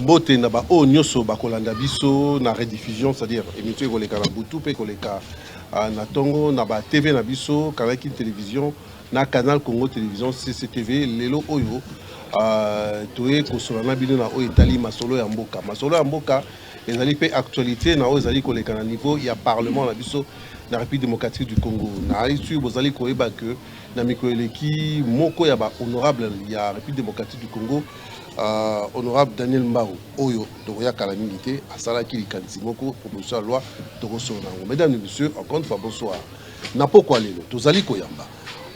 Mbote na ba o nyoso ba kolanda biso na rediffusion, c'est-à-dire émission koleka na butu pe koleka na tongo na ba TV na biso Kanaki télévision na canal Congo télévision CCTV lelo oyo toye kosola na bino na o etali masolo ya mboka ezali pe actualité na o ezali koleka na niveau ya parlement na biso na République démocratique du Congo na isu bozali koyeba que na mikoeleki moko ya ba honorable ya République démocratique du Congo honorable Daniel Mbao oyo tokoya kala mingi te asalaki likanisi moko proposition de loi tokosola nango. Mesdames et messieurs, encore une fois bonsoir. Na pokwa lelo tozali koyamba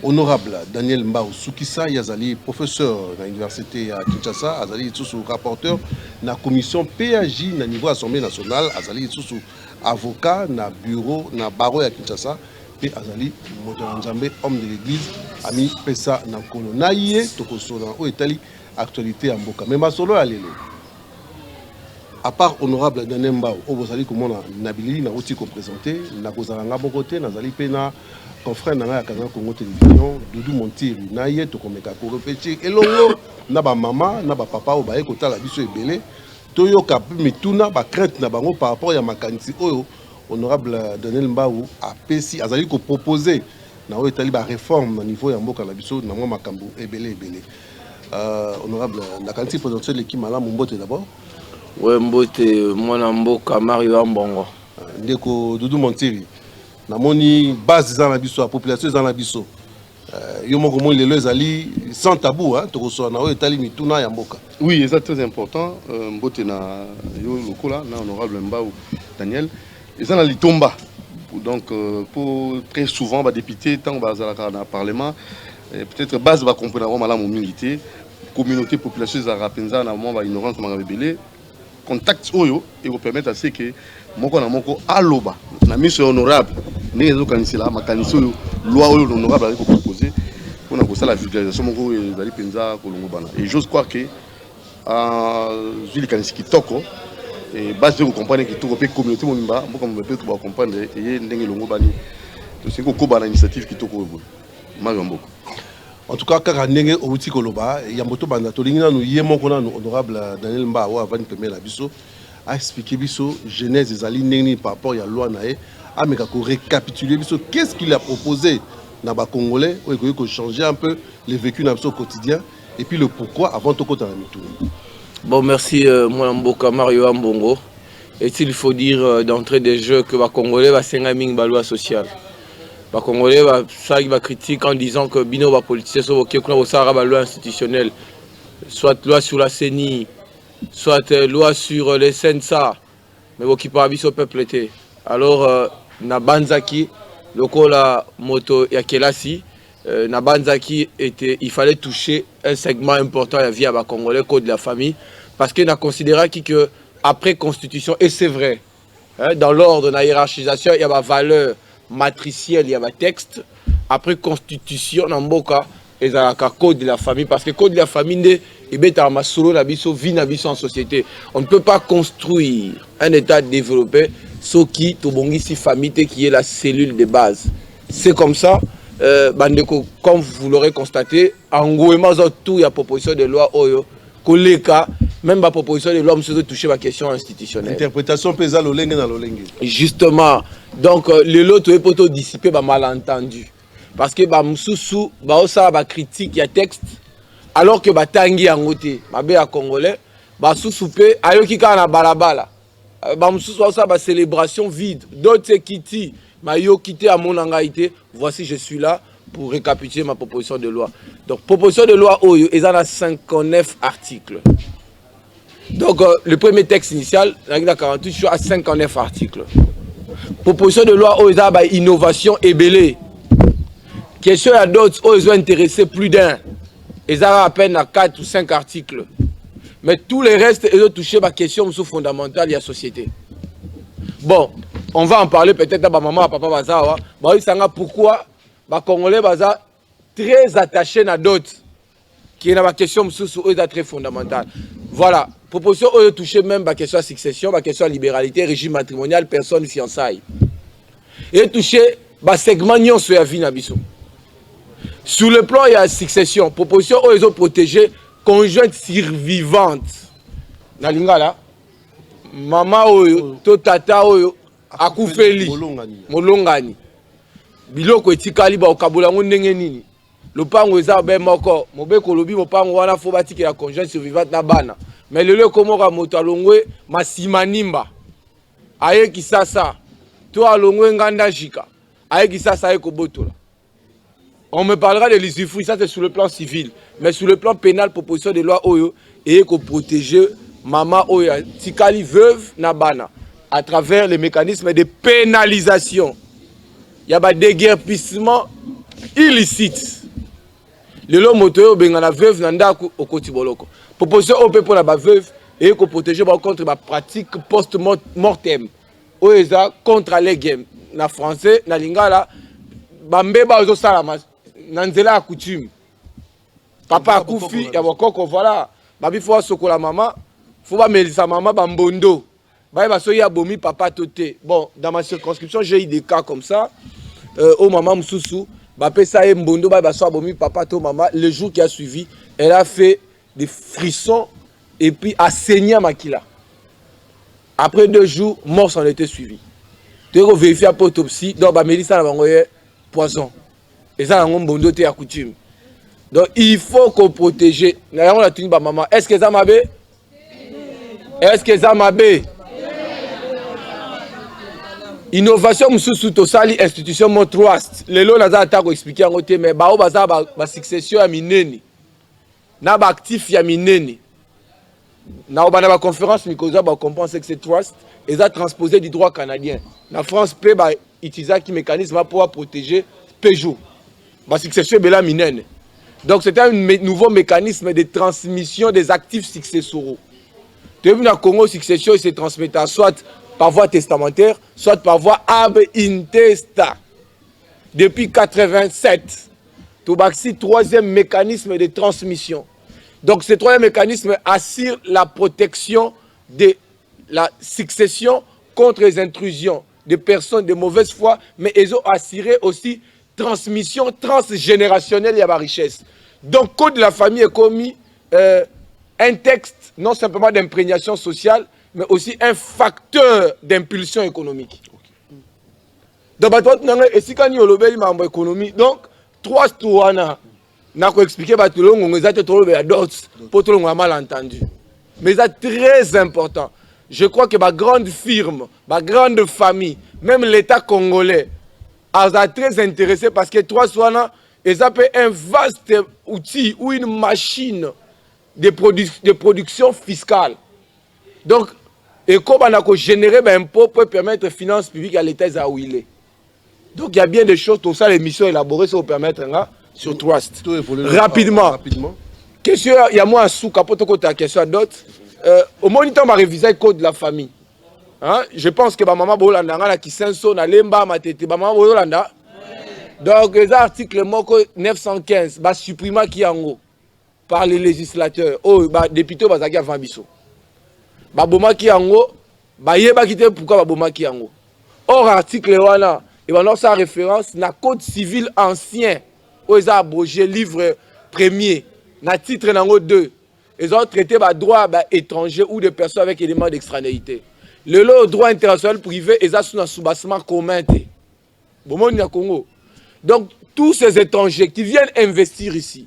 honorable Daniel Mbao Soukissa yazali professeur na université à Kinshasa, azali sous rapporteur na commission PAJ na niveau Assemblée nationale, azali sous avocat na bureau na barreau à Kinshasa et azali Modanzambe homme de l'église ami pesa na kolo na ye tokosola o etali actualité en Boka. Mais ma solo à l'élo. À part honorable Daniel Mbao, au Bozali, comment Nabili n'a aussi présenté, n'a pas à côté, n'a pas pena, confrère n'a pas à Congo télévision, Doudou Montiri, n'a yé, tout comme les capos répétés, et l'on n'a pas maman, n'a pas papa, au baé, côté la biso et belé, Toyo Kapu, mais tout n'a pas crainte, n'a pas par rapport à ma quantité, honorable Daniel Mbao a péci, a zali ko proposé, n'a pas établi la réforme au niveau de Mboka la biso, n'a pas Makambo, et belé. Honorable, la quantité présidentielle de l'équipe Malam Mbote d'abord. Oui, Mbote, mon Mboka, Mario Mbongo. Ndeko Doudou Montiri. Namoni base dans la biso, la population dans la biso. Yomo comme les lezali sans tabou, hein, to so na o etali mituna ya mboka. Oui, c'est très important. Mbote na yo lokola na honorable Mbao Daniel. Ils sont dans litomba. Donc pour très souvent ba député tant ba zalaka na parlement peut-être base va comprendre vraiment la milité communauté population za rapenza na moment ba ignorance ma rebelle contact oyo et vous permettre à ce que moko na moko aloba na mission honorable ndenge zo kanisela makanisi oyo loi oyo honorable a proposé pour na ko la vulgarisation moko ezali penza kolongo bana et j'ose croire que zuli kanisi kitoko et base vous comprendre que tout le communauté monimba mboka mo peut ba comprendre et ndenge longo bani to c'est ko bana initiative kitoko mario mboko. En tout cas, quand on est au petit Koloba, il y a un peu de temps, nous y sommes honorable Daniel Mbao avant de permettre la biso à expliquer biso genèse des alignes par rapport à la loi naé, à me récapituler biso qu'est-ce qu'il a proposé dans les Congolais, pour changer un peu le vécu dans le quotidien et puis le pourquoi avant tout côté dans Bon, merci mon Mboka Mario Mbongo. Et il faut dire d'entrée des jeux que les Congolais va s'engager dans la loi sociale. Les Congolais va critiquer en disant que bino va politiciens sont la loi institutionnelle, soit loi sur la CENI, soit loi sur les SENSA, mais qui parle au peuple était. Alors na banzaki lokola moto ya kelasi na banzaki était il fallait toucher un segment important de la vie à les Congolais code de la famille parce que na considéré que après constitution et c'est vrai hein, dans l'ordre de la hiérarchisation il y a ma valeur matriciel, il y a un texte. Après constitution, dans Mboka, il y a un code de la famille. Parce que le code de la famille, il y a un solo, vie en société. On ne peut pas construire un État développé sans qui, si famille, qui est la cellule de base. C'est comme ça, comme vous l'aurez constaté, en gros, il y a proposition de loi, même la proposition de l'homme se toucher la question institutionnelle. Interprétation pesale au lengue dans le lengue. Justement, donc les lots est pour dissiper les malentendus. Parce que Moussou, ça va critique il y a texte, alors que Tangi en côté, à Congolais, Moussou peut ayo ki kana balabala. Moussou ça va célébration vide. D'autres quittent, mayo quitté à mon angaïté. Voici je suis là pour récapituler ma proposition de loi. Donc proposition de loi Oyo, ils en a 59 articles. Donc le premier texte initial, il a 48 sur 59 articles. Proposition de loi aux innovation et belé. Question à d'autres, ils ont intéressé plus d'un. Ils ont à peine à 4 ou 5 articles. Mais tous les restes, ils ont touché ma question fondamentale de la société. Bon, on va en parler peut-être à ma maman, à papa Bazawa. Ils savent pourquoi les Congolais sont très attachés à d'autres. Qui est la question très fondamentale. Voilà. Proposition de toucher même la question de succession, la question de libéralité, régime matrimonial, personne fiançailles. Et toucher le segment sur la vie. Sur le plan de la succession, proposition de protéger conjointe survivante. na lingala mama oyo to tata oyo akufeli molongani biloko etikali ba okabola ngo ndenge nini lopango eza be moko mobeko lobi mopango wana fo batikela conjoint survivante na bana mais lelo komoka moto alongwe masima nimba aye kisasa to alongwe nganda jika aye kisasa aye kobotola. On me parlera de l'usufruit, ça c'est sur le plan civil. Mais sur le plan pénal, proposition de loi Oyo, et qu'on protéger maman Oyo, Tikali veuve Nabana, à travers les mécanismes de pénalisation. Il y a des déguerpissement illicite. Le lot moto bengana veuve nanda au kotiboloko. Proposition OP pour la veuve et qu'on protège contre la pratique post-mortem. Oyo contre les games. Na français, na lingala, bambeba ozo salama. Nanzela a coutume. Papa a koufi, ya wakoko, voilà. Babi faut sokola maman, faut pas melisa maman bambondo. Babi baso ya bomi papa toté. Bon, dans ma circonscription, j'ai eu des cas comme ça. Au maman msusu, babi ça y mbondo, babi baso bomi papa to maman. Le jour qui a suivi, elle a fait des frissons et puis a saigné à Makila. Après 2 jours, mort s'en était suivi. Tu as vérifié à l'autopsie, donc babi melisa la bangoye poison. Et ça, on bondoté à coutume. Donc, il faut qu'on protège. Maman. Est-ce que ça m'a bé? Est-ce que ça m'a bé? Innovation, sous tout ça, l'institution Montroast. Les lois, on a expliqué en côté, mais la succession à mineni. Na actif ya mineni. Na la conférence, Mikosa, on comprend que c'est trust. Et ça transposé du droit canadien. La France peut utiliser un mécanisme pour protéger Peugeot. Succession bela minene. Donc c'est un nouveau mécanisme de transmission des actifs successoraux. Tu as vu dans le Congo, succession se transmet soit par voie testamentaire, soit par voie ab intesta. Depuis 1987, tu as le 3e mécanisme de transmission. Donc ce 3e mécanisme assure la protection de la succession contre les intrusions de personnes de mauvaise foi, mais ils ont assuré aussi transmission transgénérationnelle et à la richesse. Donc, code de la famille est commis un texte non simplement d'imprégnation sociale, mais aussi un facteur d'impulsion économique. Donc, si on a une économie, donc, 3 touana, n'a pas expliqué que on a mal entendu. Mais c'est très important. Je crois que ma grande firme, ma grande famille, même l'État congolais, est très intéressé parce que 3 soignants, ils ont un vaste outil ou une machine de production fiscale. Donc, et comme on a généré un impôt pour permettre les finances publiques à l'État où il est. Donc, il y a bien des choses, tout ça, les missions élaborées, ça va permettre sur Trust. Rapidement. Question, il y a moi un sous capot de question d'autres. Au moniteur m'a révisé le code de la famille. Hein? Je pense que ma maman Bolanda qui s'inso na lemba matete maman Bolanda. Donc les articles 915 ba supprima qui en par les législateurs. Oh ba député bazaki avant biso. Ba boma ki yango ba yeba kité pourquoi ba boma ki yango. Or article wana et ba sa référence na code civil ancien où ils ont abrogé livre premier na titre nango 2. Ils ont traité ba droit ba étranger ou de personnes avec éléments d'extranéité. Le droit international privé est sous un soubassement commun. Congo. Donc, tous ces étrangers qui viennent investir ici,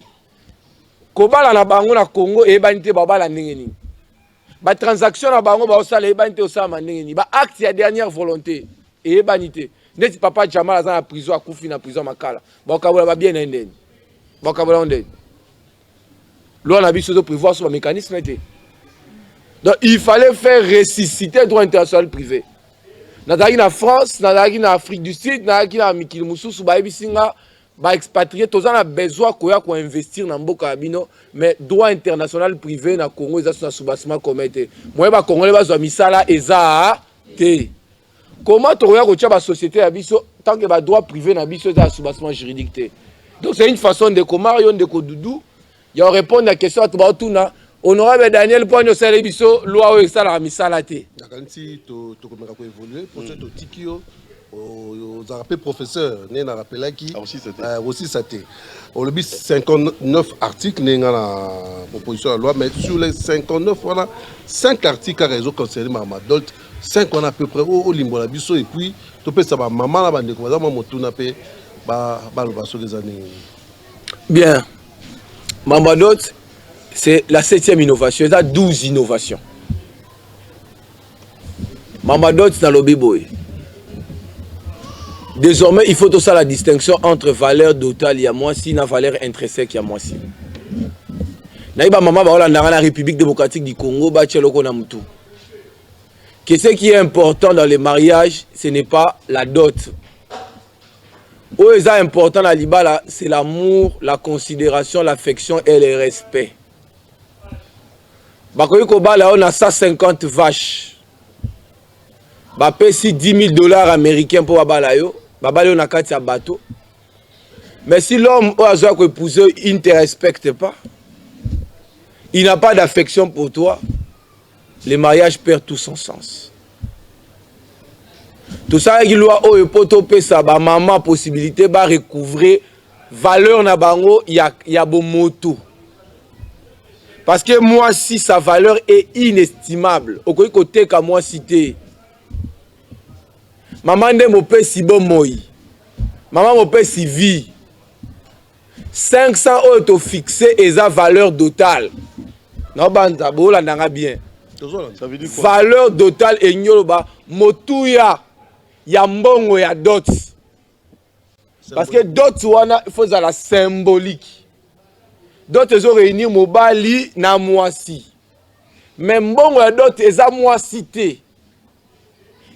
Kobala na bango na Congo et banité babala nengeni. Ba transaction na bango ba osala e banité osama nengeni. Ba acte ya dernière volonté et banité. Neti papa Jamal azana na prison akufi na prison makala. Ba okabola ba bien ndeni. Ba okabola ndeni. Loi na biso de prévoir sur le mécanisme était. Donc il fallait faire ressusciter le droit international privé. Nazaki na France, nazaki na Afrique du Sud, nazaki na mikili mususu ba ebisinga ba expatrié tous en a besoin ko investir na mboka ya bino mais droit international privé na Congo eza sur soubassement comité. Moi ba congolais ba zo misala eza te. Comment to ko tia ba société ya biso tant que ba droit privé na biso eza soubassement juridique te. Donc c'est une façon de Mario de Kodoudou, il répondre à la question à Tobautuna. Honorable Daniel Poigno Salebiso, loi ou ça la misala te. Si tu commences à évoluer, pour ce tikio, aux rappelé professeur, né na rappelé qui aussi c'était. On le 59 articles né dans la proposition de loi, mais sur les 59 voilà 5 articles à raison concernés ma adultes, 5 on a à peu près au limbo biso et puis tu peux savoir maman la bande comme ça moi tout na pe ba le basso des années. Bien. Mambadot, c'est la 7e innovation, il y a 12 innovations. Mambadot dans le biboy. Désormais, il faut tout ça la distinction entre valeur totale et moi si la valeur intrinsèque et moi si. Naïba maman ba dans la République démocratique du Congo ba tcheloko na mutu. Que ce qui est important dans les mariages, ce n'est pas la dot. Ce qui est important dans l'Ibala, c'est l'amour, la considération, l'affection et le respect. On a 150 vaches. On a payé 10 000 $ américains pour Babalayo. Babalayo na kati ya bateau. Mais si l'homme a épousé, il ne te respecte pas. Il n'a pas d'affection pour toi. Le mariage perd tout son sens. Tout ça, il doit sa maman possibilité de recouvrir valeur na bango y a bon moto. Parce que moi si sa valeur est inestimable. Au côté que moi cité. Maman de mon père si bon moi. Maman mon père si vie. 500 euros fixé et sa valeur totale. Non banda bola nanga bien. Ça veut dire quoi? Valeur totale et nyoloba motuya. Ya mbongo ya dot. Parce que dot wana il faut la symbolique. Dot ezo réunir mobali na mwasi. Mais mbongo ya dot eza mwasi te.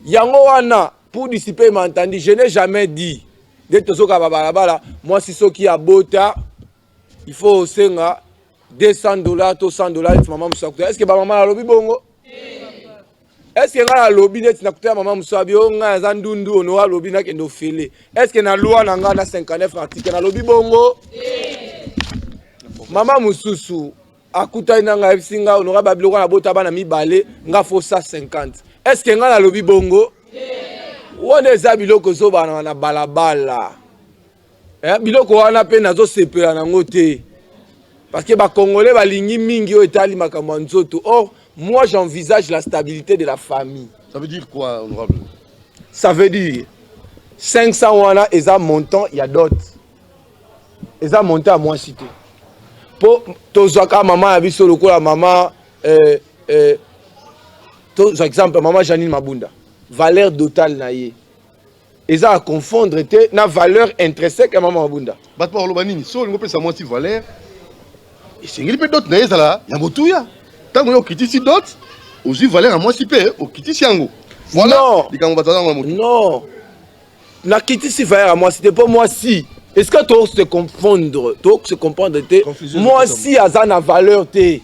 Yango wana pour dissiper m'entendre, je n'ai jamais dit de tozoka babalabala mwasi soki ya bota il faut senga $200 to $100 maman musakuta. Est-ce que ba maman alobi bongo? Est-ce que na lobby net na kuta maman musabi o nga za ndundu ono wa lobby na kendo fele? Est-ce que na loi na nga na 59 article na lobby bongo? Maman mususu akuta ina nga singa ono ba biloko na bota bana mibale nga fo 150. Est-ce que nga na lobby bongo? Wone za biloko zo bana na balabala. Biloko wana pe nazo sepela na ngote. Parce que ba Congolais ba lingi mingi o etali makambo nzoto. Or moi, j'envisage la stabilité de la famille. Ça veut dire quoi, honorable? Ça veut dire 500 wana et ça montant, il y a d'autres. Et ça montant à moi cité. Pour tozoka maman a vu sur le coup la maman par exemple maman Janine Mabunda. Valeur totale naie. Et ça à confondre était na valeur intrinsèque à maman Mabunda. Bat par lobanini, so ngopé sa moitié valeur. Et c'est ngili pe d'autres naie ça là, ya motuya. Tant que vous quittez d'autres, aussi valeur à moi si peu, vous quittez Siango. Voilà. Non. La quitter si valeur à moi, c'était pas moi si. Est-ce que tu as se confondre, tu se comprendre moi si à ça na valeur té.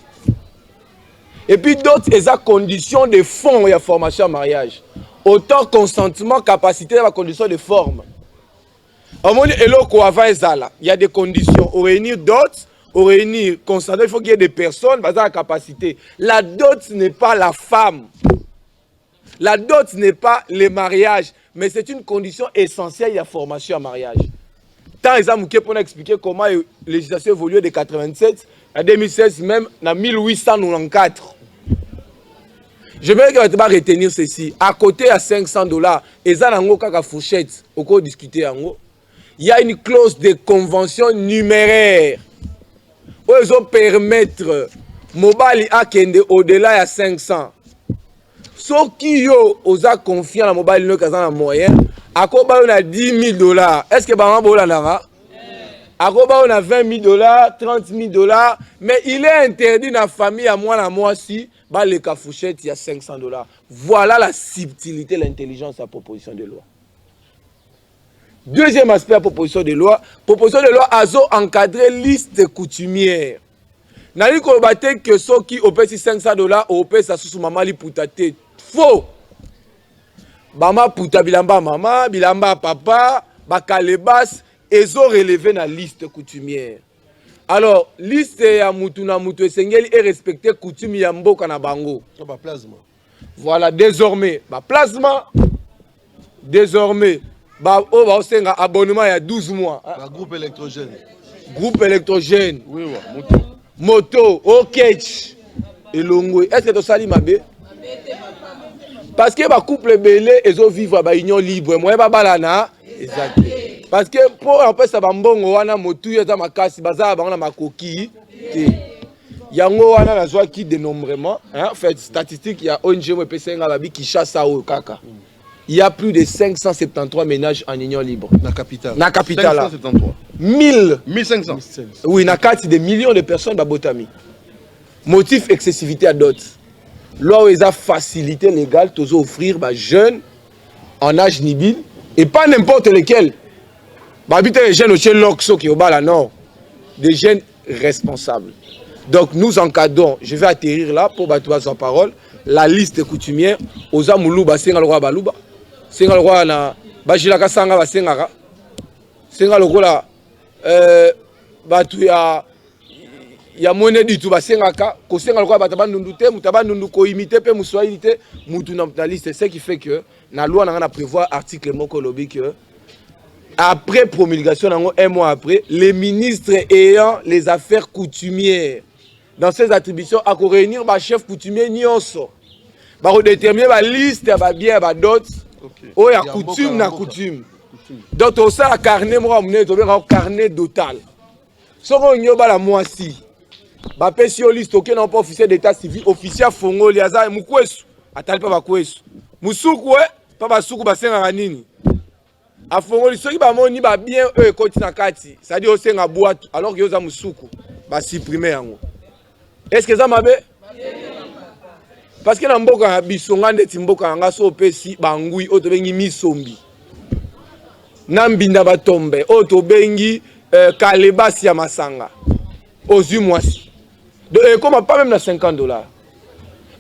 Et puis d'autres, ils ont conditions de fond et formation à mariage. Autant consentement, capacité, la condition de forme. Au moins, il y a des conditions. Au réunir d'autres. Au réunir, constater, il faut qu'il y ait des personnes basées à la capacité. La dot n'est pas la femme. La dot n'est pas le mariage. Mais c'est une condition essentielle de la formation à mariage. Tant ils ont pour expliquer comment la législation évolue de 87 à 2016, même en 1894. Je veux que tu vas retenir ceci. À côté à $500, ils ont une fourchette. Au cours de discuter, il y a une clause de convention numéraire. Ils ont permettre mobile à kende au-delà de 500. Ceux qui ont confiance dans mobile no kazana moyen, à quoi on a $10 000. Est-ce que maman bola nanga? À quoi on a $20 000, $30 000, mais il est interdit dans la famille à moi si bah les cafouchettes il y a $500. Voilà la subtilité, l'intelligence de la proposition de loi. Deuxième aspect de la proposition de loi a encadré liste coutumière. Nali ko bate que ceux qui ont payé $500 au payé ça sous maman li putate. Faux. Mama puta bilamba maman, bilamba papa, bakalebas, ils ont relevé la liste coutumière. Alors, liste ya mutu na mutu esengeli est respecté coutume ya mboka na bango. Plasma. Voilà, désormais, plasma. désormais on va aussi un abonnement il y a 12 mois. Groupe électrogène. Groupe électrogène. Oui, oui, moto, ok. Et l'ongwe. Est-ce que tu sali mabe? Parce que les couples belé, ils vivent à union libre. Moi, je balana. Exact. Parce que pour un peu ça bambongo wana motu ya makasi baza ba na makoki. Yango wana la joie qui dénombrement, hein, fait statistique, il y a ONG mo pesenga babi qui chasse à kaka. Il y a plus de 573 ménages en union libre. Na capitale. Na capitale. 573. 1500. Oui, na carte des millions de personnes babotami. Motif excessivité à dot. Là où ils ont facilité légale, tous offrir aux jeunes en âge nibile et pas n'importe lesquels. Babiter les jeunes au Loxo qui est au bas là, non. Des jeunes responsables. Donc nous encadrons, je vais atterrir là pour battre en parole, la liste coutumière aux Amouluba, Sengalroa Baluba, Sengalroa na Bajilaka Sanga Basengara, Sengalroa Batuya. Il y a monnaie du tout basengaka ko senga lokwa bataba ndundu te mutaba ndundu ko imiter pe muswahili te mutu na liste. C'est ce qui fait que la loi n'a prévoir article moko lobi que après promulgation un mois après les ministres ayant les affaires coutumières dans ses attributions à réunir ba chef coutumier nyonso ba redéterminer ba liste ba bien ba dot o ya coutume na coutume donc au ça carnet mo amné to be carnet total soko nyoba la moisi ba pesi liste aucun pas officier d'état civil officier fongo liaza mukwesu atali pa bakwesu musuku pa basuku basenga nini afongoli soki ba moni ba bien ekoti na kati ça dit osenga boîte alors que yoza musuku ba supprimer yango. Est-ce que ça mabe? Parce que na mboka bisonga ndeti mboka nga so pesi bangui o to bengi misombi na mbinda batombe o to bengi kalebasi ya masanga aux mois. Et comme pas même na $50.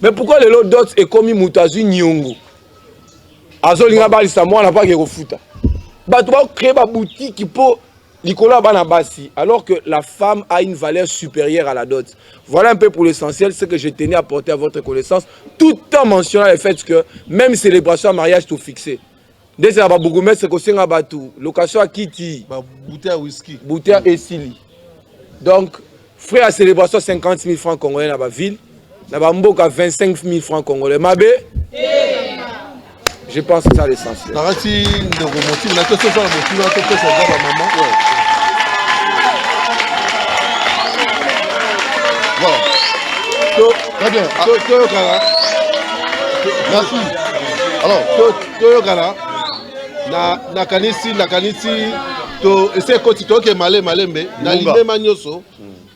Mais pourquoi les lots d'autres est commis mutazu nyongo? Azolinga balisa moi na pas que refuta. Ba tu vas créer ba boutique pour Nicolas Banabasi alors que la femme a une valeur supérieure à la dot. Voilà un peu pour l'essentiel ce que je tenais à porter à votre connaissance tout en mentionnant le fait que même célébration mariage tout fixé. Dès que ba bougoumet c'est que senga batu location à Kiti Ba bouteille à whisky. bouteille et sili. Donc frère à célébration 50 000 francs congolais dans la ville, dans la mboka 25 000 francs congolais. Mabé, je pense que c'est ça l'essentiel. Narati de remonter, la question sur la motive, la question sur la maman. Voilà. Très bien. Merci. Alors, Toyokala, nakanisi, to essayer koti toke malembe, na limema nyoso.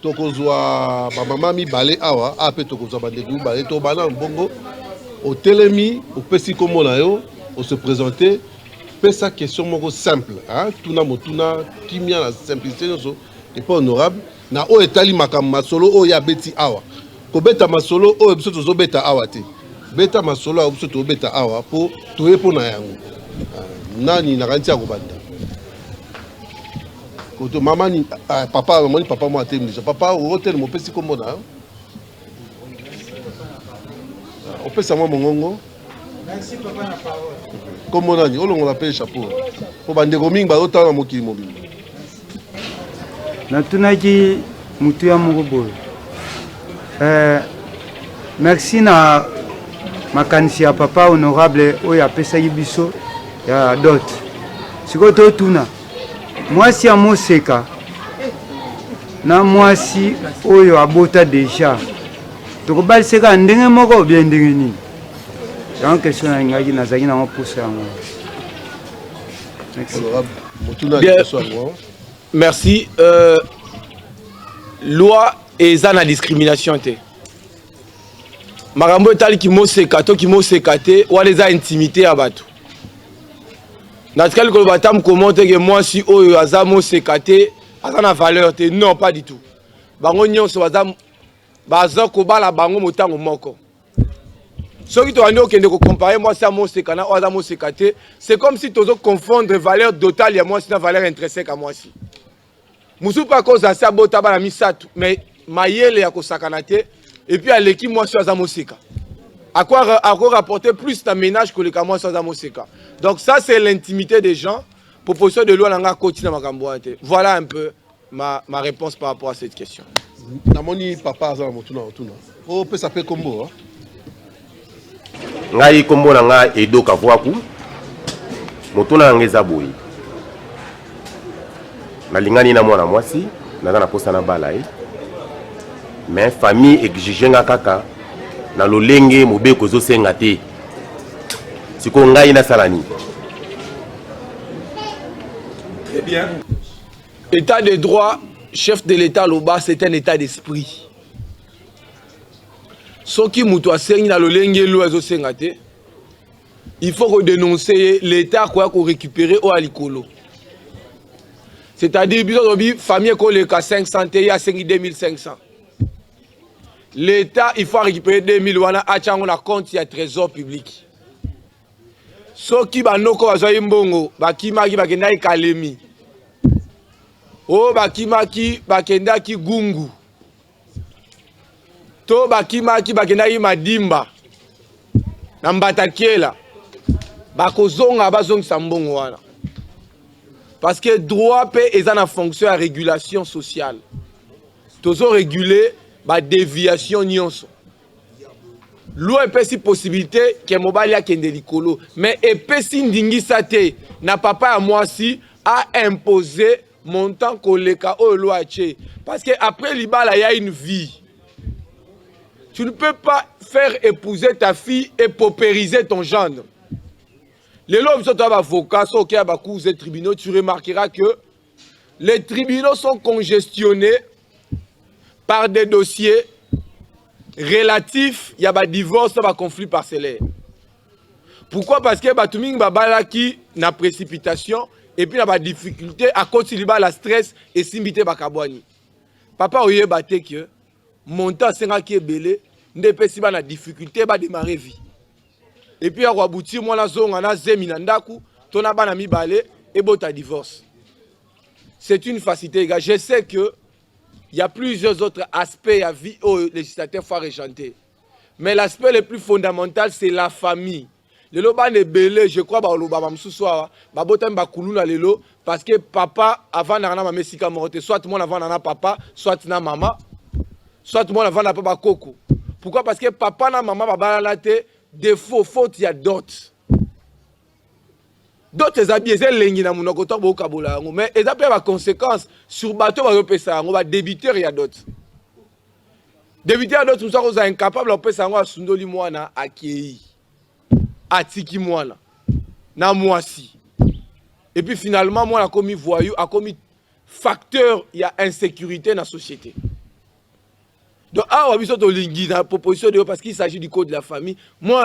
Tokozwa mama mibale awa ape tokozwa bandegu balé to bana mbongo au telemi au pesi komo na yo au se présenter pesa question moko simple hein tuna motuna kimia la simplicité noso et pas honorable na o etali makam masolo o ya beti awa ko beta masolo o biso tozo beta awa te beta masolo o biso to beta awa po toye po na yango nani na kantia ko banda. Quand maman ni papa maman ni papa moi atem déjà papa au hôtel mon pesi comme na on peut savoir mon ngongo merci papa na parole comme on a dit on l'appelle chapeau pour bande goming ba otana mokili mobile na tunaki mutu ya moko merci na makanisi ya papa honorable oyo apesaki biso ya dot siko to tuna mwasi ya moseka na mwasi oyo abota deja tokobaliseka ndenge moko bien ndenge nini donc question na ngaki nazaki na mopusa yango. Merci. Loi et ça na discrimination te. Marambo etali ki moseka to ki moseka te wale za intimité ya bato. Natkal ko batam comment que moi si oyo azamo sekate azana valeur te non pas du tout. Bango nyonso bazam baza ko bala bango motango moko. Soki to andi okende ko comparer moi ça mo sekana o azamo sekate, c'est comme si tozo confondre valeur totale ya moi si na valeur intrinsèque à moi si. Musu pa cause ça bota bala misatu mais mayele ya ko sakana te et puis aleki moi si azamo seka. à quoi rapporter plus de ménage que les camois sans amoseka. Donc ça c'est l'intimité des gens. Proposition de loi nanga continue makamboate. Voilà un peu ma réponse par rapport à cette question. Namoni papa azala motuna otuna. O pesa pe kombo. Ngai kombo nanga Edo Kavwaku. Motuna ngeza boyi. Nalingani na mwana mwasi, naza na posa na bala mais famille exige nga kaka na lolenge mobeko zo senga te. Siko ngai na salani. Eh bien, état de droit, chef de l'état loba, c'est un état d'esprit. Soki mutu asengi na lolenge lo ezo senga te, il faut dénoncer l'état quoi qu'on récupérer au alikolo. C'est-à-dire que famille a 500 et a 2500. L'État, il faut récupérer 2000 wana achango na compte ya trésor public. Soki banoko bazoyi mbongo, bakimaki bakendaki Kalemi. O bakimaki bakendaki Gungu. To bakimaki bakendaki Madimba. Na Mbatakiela. Bakozonga bazongisa mbongo wana. Parce que droit est en fonction de régulation sociale. Toujours réguler la déviation nyonso. L'eau est si possibilité que mobile a kende likolo, mais et si ndingi sate n'a papa à moi si a imposé montant koleka o loi che. Parce que après libala il y a une vie. Tu ne peux pas faire épouser ta fille et paupériser ton gendre. Les lois sont avocats, les tribunaux, tu remarqueras que les tribunaux sont congestionnés par des dossiers relatifs, il y a des divorces, des conflits parcellaires. Pourquoi? Parce que Batuming Babala qui n'a précipitation et puis il y a des difficultés à cause de la stress et simbité Bakabwani. Papa oye bate que montant 5 qui est belé, ne peut pas la difficulté de démarrer vie. Et puis, à Wabouti, moi, la zone, on a Zeminandaku, ton abana mi balé, et bota divorce. C'est une facilité, gars. Je sais qu'il y a plusieurs autres aspects à vie au législateur faut régenter. Mais l'aspect le plus fondamental, c'est la famille. Le loban est belé, je crois, parce que papa, avant d'arriver à ma messika morote, soit mon avant d'arriver papa, soit na maman, soit mon avant d'arriver à Coco. Pourquoi? Parce que papa na maman, baba la tête. Défaut, faute, il y a d'autres. D'autres habillés, c'est l'engi na mon côté au Kabola. Mais ils ont des conséquences sur le bateau, on va débiter, il y a d'autres. Débiter, d'autres, nous sommes incapables, on peut savoir Sundoli Moana, Akei, Atiki Moana, na Moasi. Et puis finalement, moi, on a commis voyou, a commis facteur, il y a insécurité dans la société. Donc, ah, on a besoin de l'ingui dans la proposition de parce qu'il s'agit du code de la famille. Moi,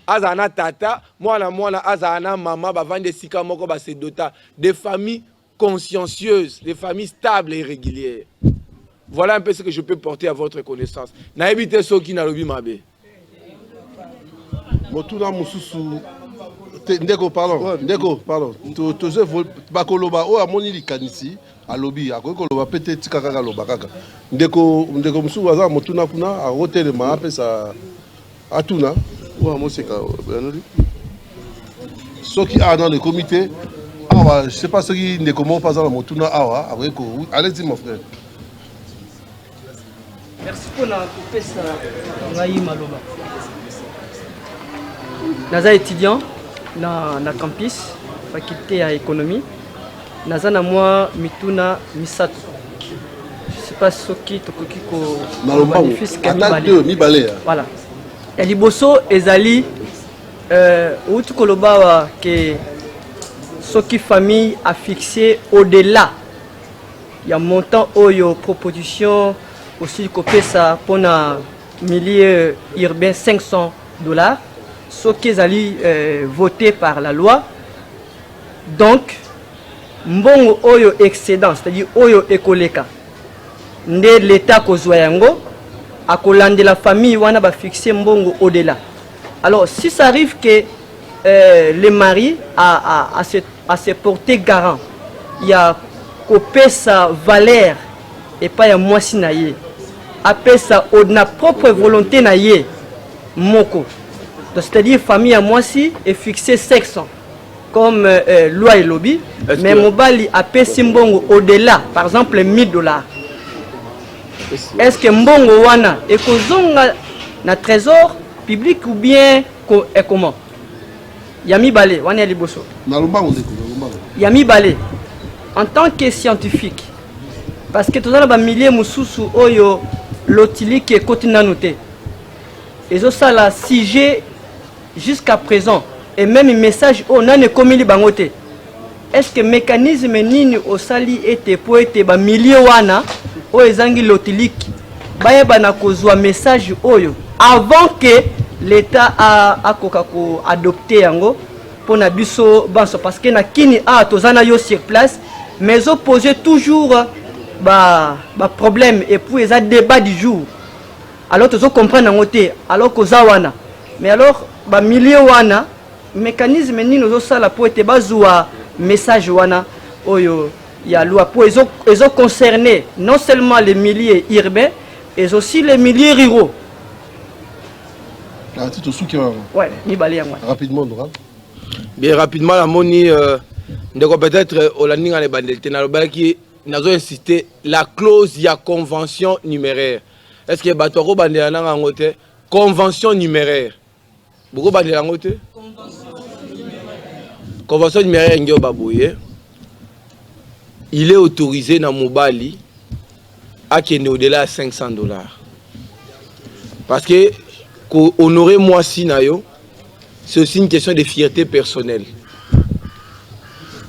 azana tata, moi, azana maman, bavande sika moko ba sedota, des familles consciencieuses, des familles stables et régulières. Voilà un peu ce que je peux porter à votre connaissance. Na éviter ceux qui n'a lobi mabe. Motuna mususu ndeko pardon. Toze bakoloba o amoni likanisi. Alobi akoloba peut-être kaka loba kaka ndeko musu waza motuna kuna a hôtel ma pesa atuna wa moseka benoli soki a dans le comité awa je sais pas ce qui ndeko mo pas dans motuna awa avec allez-y mon frère. Merci pour la pesa ngai maloba. Naza étudiant na campus faculté à économie. Nazana moi mituna misato. Je sais pas ce qui tokoki ko magnifique mi balé. Voilà. Et liboso ezali outu koloba que ce qui famille a fixé au-delà. Il y a montant oyo proposition aussi copé ça pour un milieu urbain $500. Ce qui est voté par la loi. Donc mbongo oyo excédent, c'est-à-dire oyo ekoleka nde l'état kozwa yango akolande la famille wana ba fixer mbongo au-delà. Alors si ça arrive que le mari a se porter garant, il y a copé sa valeur et pas ya mwasi na ye, apé sa na propre volonté na ye, moko. C'est-à-dire famille à moi si est fixé 500 comme loi et lobby, mais mobali a payé mbongo au-delà, par exemple $1000. Est-ce que mbongo wana est kozonga na trésor public ou bien comment? Yami Balé, wana ya liboso. Yami Balé, en tant que scientifique, parce que tous les milliers mususu oyo lotili qui est côté nanoté. Et ça la 6G jusqu'à présent et même message on a ne commis bangote. Est-ce que mécanisme nini au sali était pour être ba milliers wana o ezangi lotili ba bana kozwa message oyo avant que l'État a adopté yango pour na biso banso parce que na kini a tozana yo sur place mais opposé toujours ba problème et puis les débat du jour alors tu comprendre ngoté alors que zawana mais alors ba milliers wana mécanisme ni nous sala pour être bazwa message wana oyo ya loi pour ils ont concerné non seulement les milliers urbains et aussi les milliers ruraux. Ouais, ni balé moi. Rapidement, Dora. Bien rapidement la moni peut-être au landing les bandettes na lobala qui n'a insisté la clause ya convention numéraire. Est-ce que batoro bandela na ngote convention numéraire. Beaucoup bandela ngote convention numéraire ngio babouye. Il est autorisé dans Mobali à qu'il au-delà de $500. Parce que honorer moi si nayo, c'est aussi une question de fierté personnelle.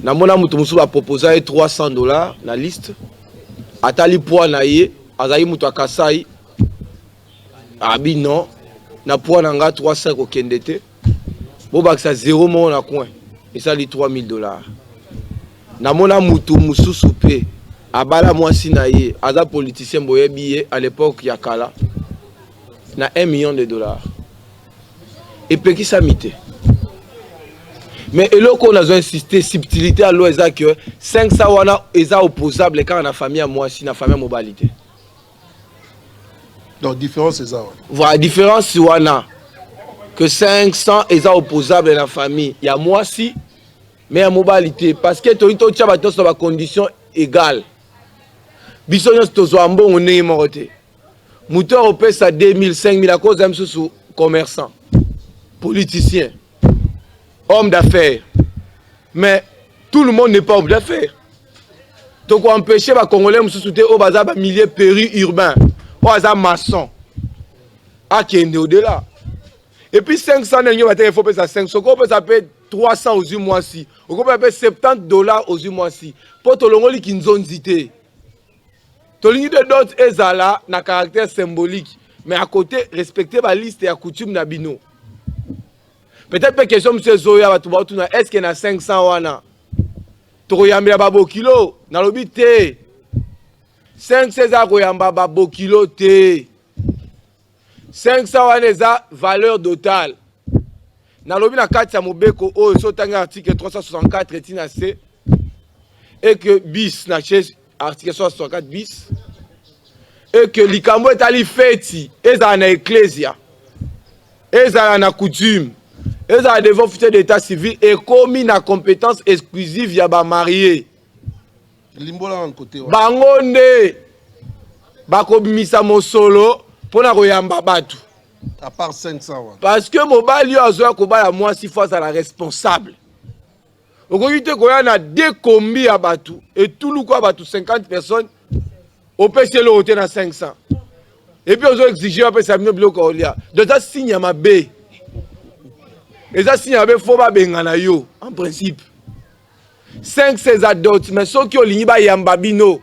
Namona mutumusu va proposer $300 la liste. Atali poa naye, azayi mutu akasai. Abi non, na poa nanga 300 ko kendete. Bo baksa 0 mo na coin. Et ça li $3000. Namona mutu mususu pe abala mwasi na ye aza politicien boyebi à l'époque ya kala na $1 million. Et puis qui ça mité. Mais et là qu'on a insisté subtilité à l'eau que 500 wana eza opposable quand on a famille à moi si na famille mobilité. Donc différence c'est ça. Voilà différence wana que 500 eza opposable dans la famille il y a moi si mais à mobilité parce que to tchaba to sur condition égale. Biso nyos to zo ambongo ne morote. Moteur au pesa 2000 5000 à cause d'un sous commerçant, politicien, homme d'affaires. Mais tout le monde n'est pas homme d'affaires. Donc on empêche les Congolais de soutenir au bazar milieu périurbain, au hasard maçon, à qui est au-delà. Et puis 500 il faut payer 500, on peut payer 300 aux mois-ci, on peut payer $70 aux mois-ci. Pour tout le monde qui nous ont dit. Tout le monde d'autres ezala na caractère symbolique, mais à côté respecter la liste et la coutume nabino. Peut-être que question monsieur Zoya va tout est-ce qu'il y a 500 wana? Toyambia babo kilo na lobi te. 500 za koyamba babo kilo te. 500 wana za valeur totale. Na lobi na kati ya mobeko o so tanga article 364 etina C et que bis na chez article 64 bis et que likambo etali feti ezala na ecclesia ezala na coutume ezala devant officier d'état civil et commis na compétence exclusive ya ba marié limbola en côté bango nde bakobimisa mosolo pona koyamba batu à part 500 parce que mobali yo azoya kobala mwasi fois à la responsable. Okoki te koya na deux combis à Batou et tout le quoi Batou 50 personnes au PC le hôtel à 500 et puis on a exigé après ça vient bloquer au lia de ça signe à ma B et ça signe avec faut pas bengana yo en principe 5 ces adultes mais ceux qui ont ligné ba yambabino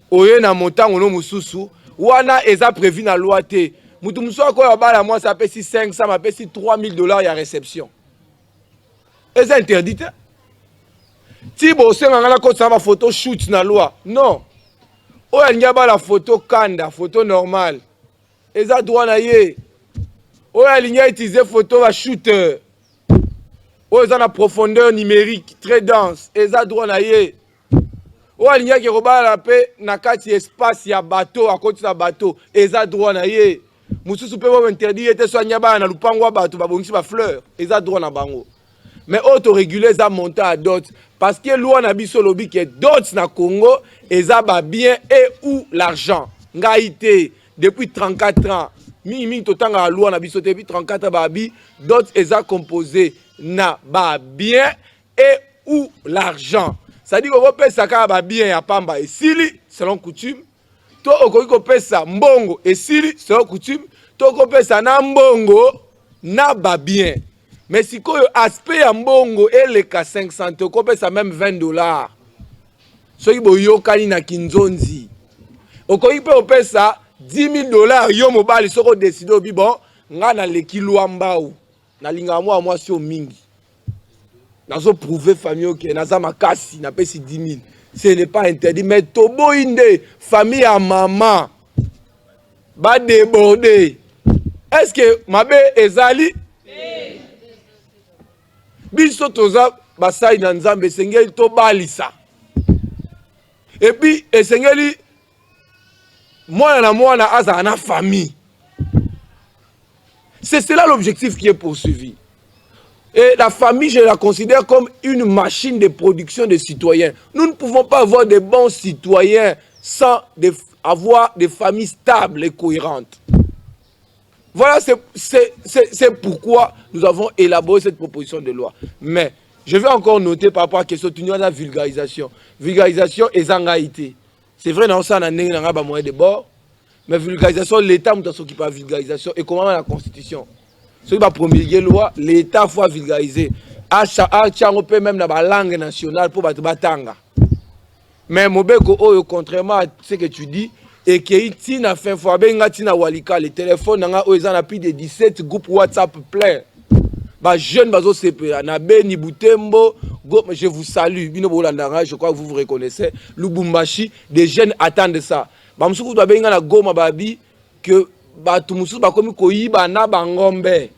oye na montant ono mususu wana eza prévu na loi te mutu musu ko ba la moi ça paye 500 m'a paye $3000 ya réception. Et c'est interdit. Si vous avez une photo shoot na loi, non. Ou il y a la photo kanda, photo normale. Et ça doit naïe. Ou il y a utilisé photo à shooter. Ou il y a la profondeur numérique très dense. Et ça doit naïe. Ou il y a qui roba la paix na kati espace ya bateau à côté de bateau. Et ça doit naïe. mosusu pe ba interdit ete soigner ba na lupango ba to ba bongisi ba fleur eza droit na bango mais auto réguler ça monter à dot parce que loi na biso lobi que dot na Congo eza ba bien et ou l'argent ngaité depuis 34 ans mingi totanga loi na biso depuis 34 ans ba bi dot eza composé na ba bien et ou l'argent ça dit qu'on peut ça ka ba bien ya pamba et sili selon coutume to okoki kopesa mbongo et sili selon coutume to kopesa na mbongo na ba bien mais si koyo aspect ya mbongo eleka 500 to kopesa même $20 soki boyokani na kinzonzi okoki pe opesa $10,000 yo mobali soko décider obi bon nga na leki luambau na linga moi sio mingi nazo prouver famille ok naza makasi na pesi 10,000 ce n'est pas interdit mais tobo inde famille à maman ba déborder est-ce que mabe ezali biso toza basai na nzambe esengeli tobalisa et puis esengeli mwana na mwana aza na famille c'est cela l'objectif qui est poursuivi. Et la famille, je la considère comme une machine de production de citoyens. Nous ne pouvons pas avoir de bons citoyens sans avoir des familles stables et cohérentes. Voilà, c'est pourquoi nous avons élaboré cette proposition de loi. Mais je vais encore noter par rapport à la question de la vulgarisation. Vulgarisation et zangaïté. C'est vrai, dans ça, on a un moyen de bord. Mais vulgarisation, l'État s'occupe de la vulgarisation et comment la Constitution. Ce qui va promulguer la loi, l'État faut vulgariser. On peut même dans la langue nationale pour batanga. Mais contrairement à ce que tu dis, et qui n'a fait fois walika les téléphones n'a plus de 17 groupes WhatsApp plein. Bah jeune bazo CPA na Beni Butembo, je vous salue. Bino Bolandanga, je crois que vous vous reconnaissez. Lubumbashi, des jeunes attendent ça. Bah msuku doit benga na Goma babi que ba tumusu ba komi koyiba na bangombe.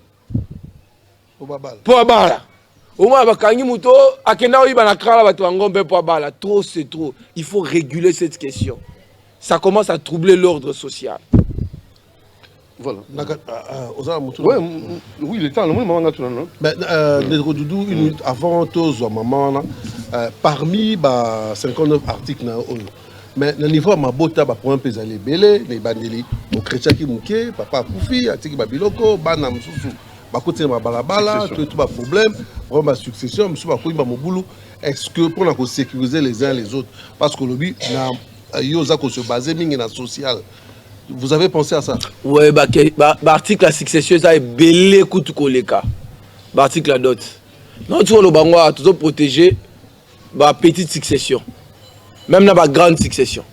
Po abala. Au moins bakangi muto akenda oyiba na krala ba to ngombe po abala. Trop c'est trop. Il faut réguler cette question. Ça commence à troubler l'ordre social. Voilà. Ouais, oui, le temps, le moment où on a tout. Mais une minute avant tous maman parmi 59 articles mais le niveau à ma bota pour un peu les belé les bandeli au chrétien qui mouké papa koufi atiki babiloko bana msusu bakote ma balabala tout problème pour ma succession msusu bakoyi ba mobulu est-ce que pour la sécuriser les uns les autres parce que le but na yoza ko se baser mingi na social. Vous avez pensé à ça? Oui, l'article la succession ça est belé kutu koleka. L'article la dot. Non tu le bangwa toujours protéger ba petite succession. Même dans la grande succession.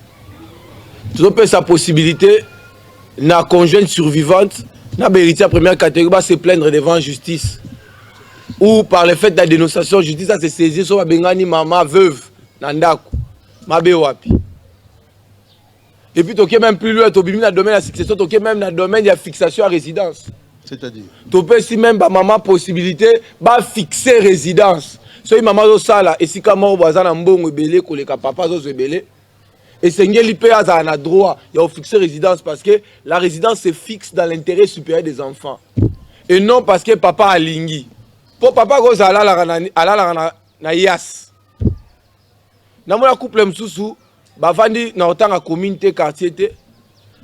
Tu peux sa possibilité, la conjointe survivante, la héritière première catégorie, va se plaindre devant la justice. Ou par le fait de la dénonciation, la justice a se saisir sur la bengani maman veuve, nandaku, mabe wapi. Et puis, tu peux même plus loin, tu peux même dans le domaine de la succession, tu peux même dans le domaine de la fixation à résidence. C'est-à-dire? Tu peux si même maman possibilité, va fixer résidence. So maman zo sala esika moko bazana mbongo ebele koleka papa zo ebele et sengeli pe aza na droit ya fixer résidence parce que la résidence se fixe dans l'intérêt supérieur des enfants et non parce que papa alingi pour papa ko zala la na yas na mona couple msusu bavandi na otanga communauté quartier te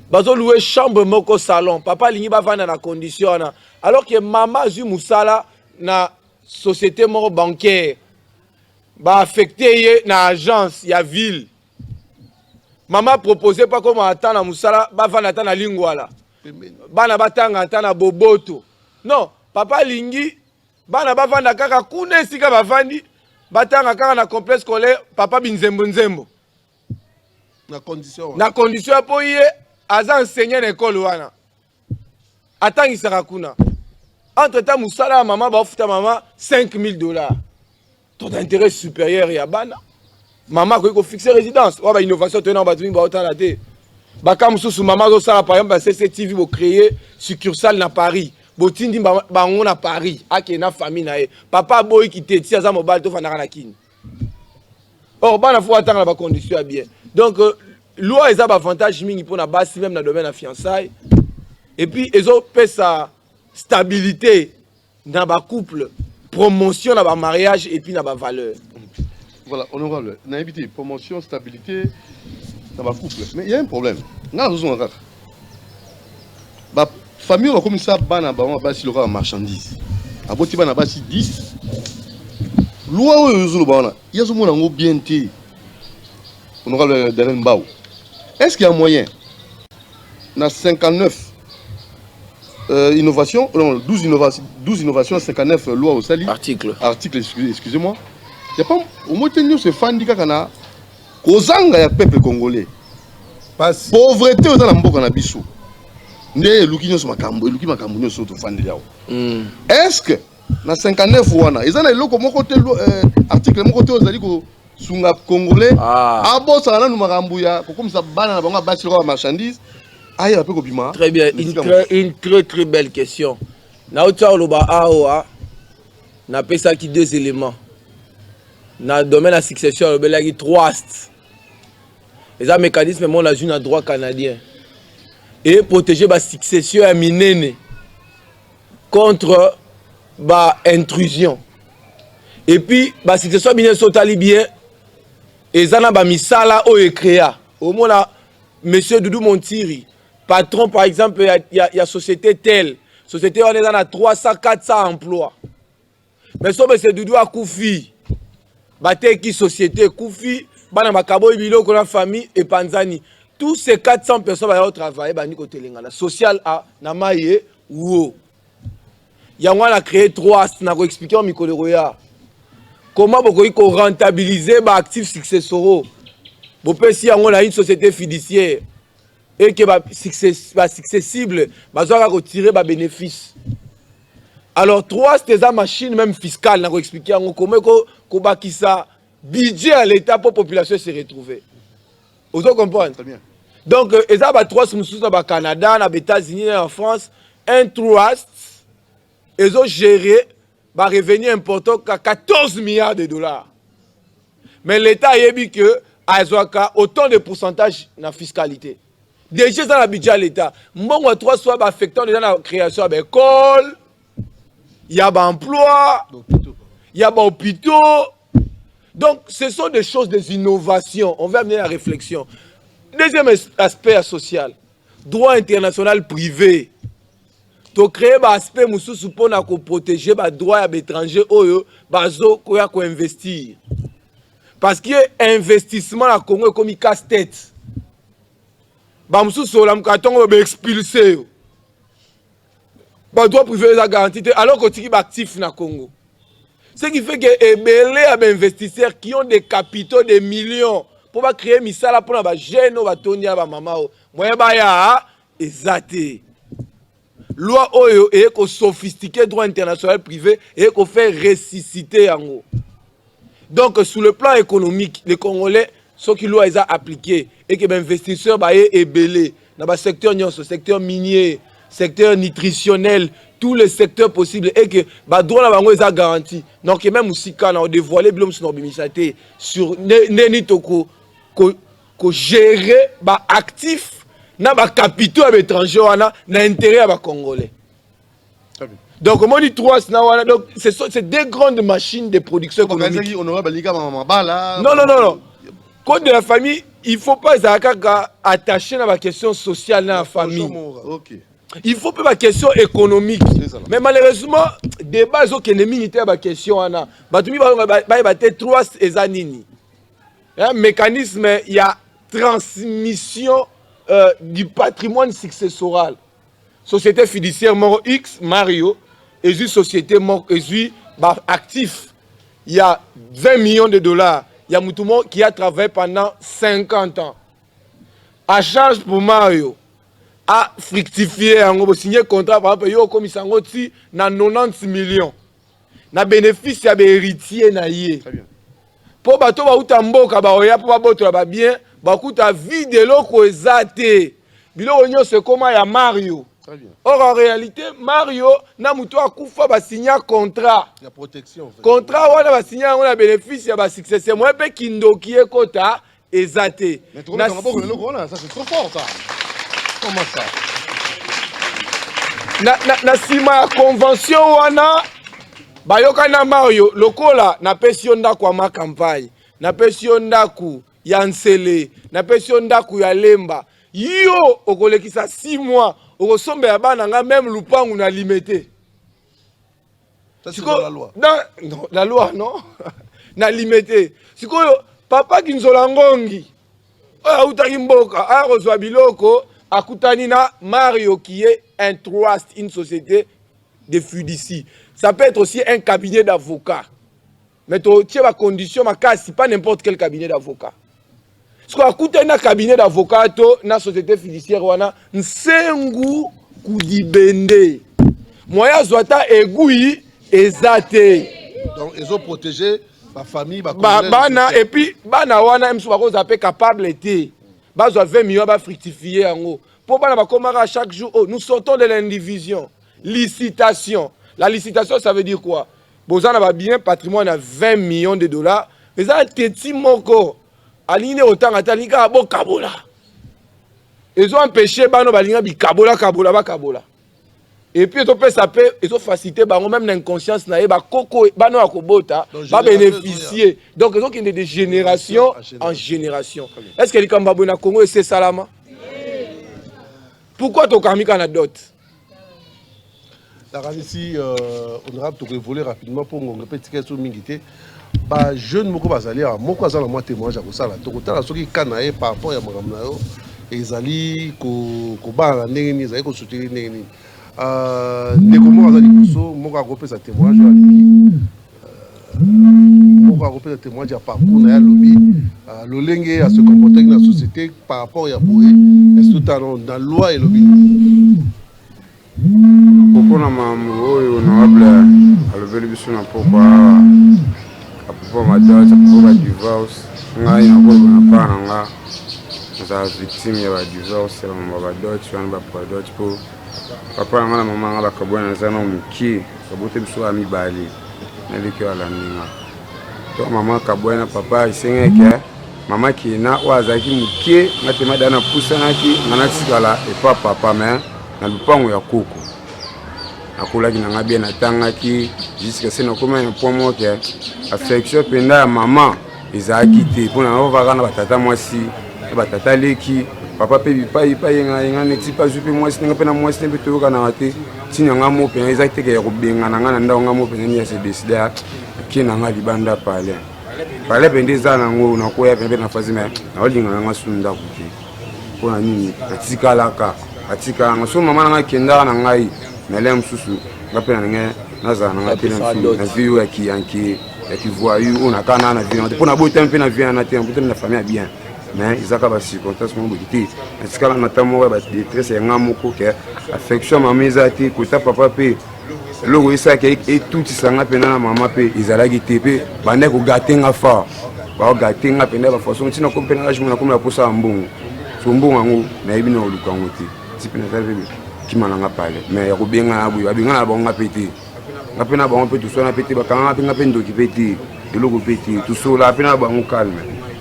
bazo louer chambre moko salon papa alingi bavanda na condition na alors que maman zu musala na société moro bancaire ba affecté na agence ya ville maman proposé pas comme attendre musala ba vana attendre lingwala bana batanga attendre boboto non papa lingi bana ba vanda kaka kuna sika ba vandi batanga kaka na complexe scolaire papa binzembo nzembo na condition po ye aza enseignant na école wana atangisaka kuna. Entre-temps, Moussala, maman, va offrir maman $5,000. Ton intérêt supérieur à Bana. Maman, quand il faut fixer résidence, il y a une innovation, tu as une autant la tête. Quand maman, par exemple, CCTV, vous créer succursale à Paris. Botindi, on à Paris, à qui na famille. Papa, boy, qui t'est tiré à mobile, tu vas na kin. Or, il faut attendre la condition bien. Donc, loi, il y a des avantages, pour la base, même dans le domaine de la fiançailles. et puis ils ont fait sa stabilité dans le couple, promotion dans le mariage et puis dans la valeur. Voilà, honorable, on a évité promotion, stabilité dans le couple. Mais il y a un problème. La famille, comme ça, on a le marchandise. On a 10. Loi, il y a ce monde bien té. Honorable Dalen Bao. Est-ce qu'il y a un moyen? On a 59 innovations, non, 12 innovations, 59 lois au Sali. Article, excusez-moi. Il n'y a pas au moins ce fan kana kozanga ya peuple congolais. Pauvreté aux alambo na biso. Ndé lukinyo so makambo, luki makambo nyo so to fan yao. Est-ce que na 59 wana, ezana eloko moko te article moko te ozali ko sunga congolais abo ça na makambo ya comme ça bana na bango basi ko marchandise. Très bien, une très belle question. Naoutia Oloba Aoa n'a pas ça qui 2 éléments. Dans le domaine de la succession, il y a 3 astes. Les mécanismes, on a joué dans le droit canadien. Et protéger la succession à minene contre l'intrusion. Et puis, la succession à minene sont bien. Et ça n'a pas mis ça là où il créé. Au moins, là, monsieur Doudou Montiri. Patron, par exemple, il y a société telle. Société, on est dans 300, 400 emplois. Mais si M. Doudou a Koufi, qui société Koufi, Bana Makabo, Ibilo, la famille et Panzani. Tous ces 400 personnes vont travailler dans le social à Namaye ou il y a a créé 3, on a expliqué au micro de Roya. Comment vous pouvez rentabiliser les actifs successoraux? Vous pouvez si on a une société fiduciaire. Et que les successibles vont retirer les bénéfices. Alors, 3, c'est des machines même fiscales. On a expliqué comment ça budget à l'État pour la population se retrouver. Vous comprenez? Très bien. Donc, il y a 3 au Canada, aux États-Unis, en France. Un trust, ils ont géré un revenu important à 14 milliards de dollars. Mais l'État a dit que autant de pourcentage dans la fiscalité. Déjà dans le budget de l'État, moi, 3 soit affectant dans la création de l'école, il y a des emplois, il y a des hôpitaux. Donc, ce sont des choses, des innovations. On va amener la réflexion. Deuxième aspect social, droit international privé. Tu crées un aspect pour protéger les droits des étrangers qui investir. Parce que l'investissement à Congo est comme un casse-tête. Bamsou Solam Katongo va expulser. Les droits privés sont garantis alors que tu es actif dans le Congo. Ce qui fait que les investisseurs qui ont des capitaux de millions pour créer misala pour les jeunes, les mamans, les zate. Loi oyo et ko sophistiqué droit international privé et ko fait ressusciter en haut. Donc sur le plan économique, les Congolais ceux qui l'ont appliqué et que les investisseurs sont belé dans le secteur secteur minier, secteur nutritionnel, tous les secteurs possibles et que les droits sont garantis. Donc même aussi quand on a dévoilé sur Nenitoko ko gérer les actifs dans les capitaux étrangers dans l'intérêt des Congolais. Donc, on dit 3, donc c'est 2 grandes machines de production économique. Non. Code de la famille, il ne faut pas attacher à la question sociale dans la famille. Il faut pas la question économique. Mais malheureusement, des bases qui ne militent pas la question. Il y a 3 années. Un mécanisme, il y a transmission du patrimoine successoral. Société fiduciaire Moro X, Mario, et une société actif. Il y a 20 millions de dollars. Il y a Moutoumon qui a travaillé pendant 50 ans. À charge pour Mario, a fructifié, on a signé un contrat, par exemple, comme il s'en a 90 millions. Na bénéfice, il y a des héritiers. Pour bateau, pour bien, beaucoup de vie de l'eau exate. C'est comment il y a Mario. Or, en réalité, Mario, n'a pas signé un contrat. La protection. Contrat, on a signé un bénéfice, il y a un succès. Moi, je suis qui est quota exate. Mais ça, c'est trop fort, ça. Comment ça? na sima ya convention wana bayoka na mayo lokola na pesi yo ndako ya ma campagne na pesi yo ndako ya nsele na pesi yo ndako ya lemba yo okolekisa 6 mois okosombe ya bana nga même lupangu na limité. Ça c'est dans la loi. Non, la loi non. Na limité. Sikoyo papa kinzola ngongi. Oya utaki mboka, a rozwa biloko akutani na Mario qui est un trust, une société de fiducie. Ça peut être aussi un cabinet d'avocats. Mais tu as ma condition, ma case, c'est pas n'importe quel cabinet d'avocats. Ce qu'on a coûté un cabinet d'avocats, na société fiduciaire, wana, nsengu kudibende. Moya zwata egui ezate. Donc ils ont protégé ma famille, ma bana et puis bana wana msu bako zape capable été. Bazo 20 millions ba fructifier en haut. Pour bana bakomara chaque jour, oh, nous sortons de l'indivision. Licitation. La licitation ça veut dire quoi? Bozana ba bien patrimoine à 20 millions de dollars. Mais ça teti moko. Aline autant atalika bo kabola. Ils ont empêché bano balinga bi kabola ba kabola. Et puis ils ont facilité même l'inconscience na ba koko bano akobota ba bénéficier. Donc ils ont qui de génération en génération. Est-ce que les Kambabo na Congo c'est salama? Pourquoi to kamika na dot? La ici honorable to voler rapidement pour mon petit question mingité. Ba jeune moko bazali a moko azala moi témoignage à ça là. To kotala soki kanae par rapport ya makamna yo ezali ko ba ndenge ni ezali ko soutenir ndenge ni. Ndeko moko azali koso moko akopesa témoignage ya liki. Moko akopesa témoignage ya parcours na ya lobby. Lolenge à se comporter dans la société par rapport à boye. Est-ce tout dans loi et lobby? Pourquoi na mambo honorable alobeli biso na pourquoi apopo madot apopo ba divorce ngai na ko na pa nga za victime ya ba divorce na ba dot wana ba product pour papa na mama nga bakabona zana muki kabote biso ami bali na leki ala ninga to mama kabona papa isengeke mama ki na wazaki muki matema dana pusana ki ngana tsikala e papa mais na lupango ya koko akolaki na ngabia na tangaki jusqu'à ce qu'on ait un point mot que affection penda maman ezaki te pona ovaka na batata mwasi batata leki papa pe bipa yenga neti pas jupe mwasi nga pena mwasi tembe toyoka na te tinya nga mo pe ezaki te ke ya kobenga na nga na ndawo nga mo pe ni ya se décider ki na nga libanda pale pende za na ngo na koya pe na fazi me na olinga nga sunda kuki pona nini atikalaka atika nga so mama nga kenda na ngai mais là msusu ngapena nge naza na ngapena na vie ya kianki ya kivoyu ona kana na vie pour na bote mpe na vie na te bote na famille bien mais izaka ba circonstance mo bokiti etikala na tamo ba détresse ya ngamoko ke affection mamiza te kota papa pe logo isa ke et tout sanga pena na mama pe izalaki te pe bande ko gatenga fa ba gatenga pena ba façon tina ko pena je mona ko na posa mbongo so mbongo ngo na ibina olukango te tipena salve qui m'a l'en parlé mais il y a bien à bon appétit n'a pas bon peu tout ça n'a pété quand on a peine qui pété de l'eau pété tout ça là peine bon calme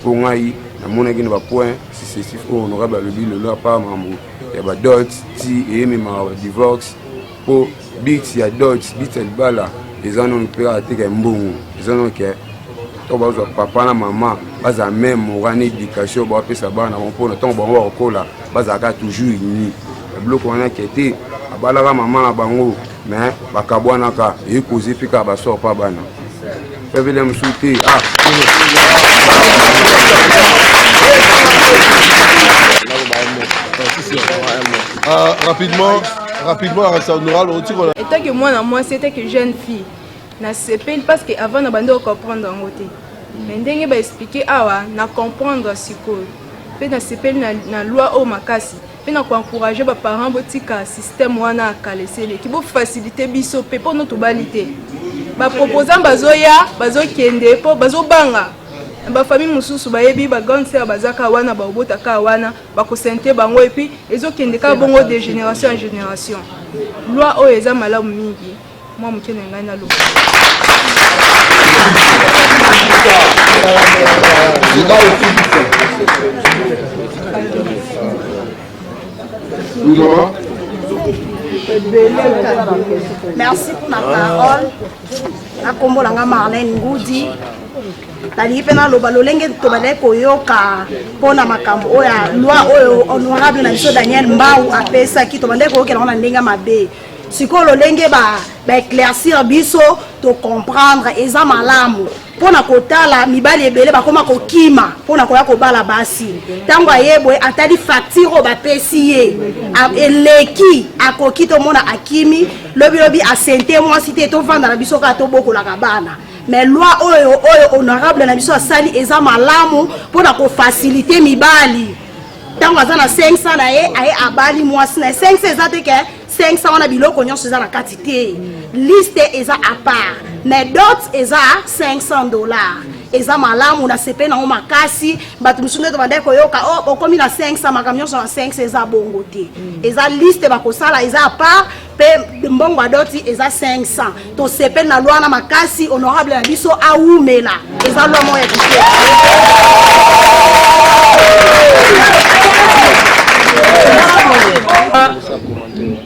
pour moi il na mon qui ne va point si c'est honorable le bill là pas maman il y a d'autres si et même divorce pour big il y a d'autres bit bala les gens ont peur à te mbongo les gens que to ba papa na maman baza même mon éducation ba pesa bana on pour le temps bon wa kola baza ka toujours uni bloco wana kete abalaka mama bango mais bakabwana ka e kozi pika ba sort pa bana pevele msuti rapidement à honorable étant que moi c'était que jeune fille na sepel parce que avant na bando comprendre en côté mais ndenge ba expliquer awa na comprendre siko pe na sepel na loi au makasi na encourager les parents botika système wana kalesele qui bo faciliter biso pe pour notre balité ba proposant bazoya bazokende po bazobanga ba famille mususu bayebi ba grande sœur bazaka wana ba obotaka wana ba kosente bango et puis ezokende ka bongo de génération en génération loi o eza malamu mingi moi mukene ngai na lo Nous Merci pour la parole. La combo langa Marlène Ngoudi. Tali pena loba lolenge tobale koyoka pona makambo oya loi honorable na biso Daniel Mbau apesa ki tobande koyoka na ndenga mabe. Siko lolenge ba éclaircir biso to comprendre eza malamu. Pona kotala mibali ebele bakoma kokima pona koya kobala basi tango ayebwe atali facture ba pesi ye eleki akoki to mona akimi lobi asente moi cité to vanda na biso ka to bokola kabana mais loi oyo honorable na biso asali eza malamu pona ko faciliter mibali tango azana 500 na ye aye abali mwasi na 500 eza te ke 500 wana biloko nyonso eza na kati te liste eza à part mais d'autres eza $500 eza malamu na sepe na makasi bato misundo to bande koyoka okomi na 500 makambo nyonso na 500 eza bongo te eza liste bakosala eza à part pe mbongo adoti eza 500 to sepe na loi na makasi honorable na biso aumela eza loi moya kite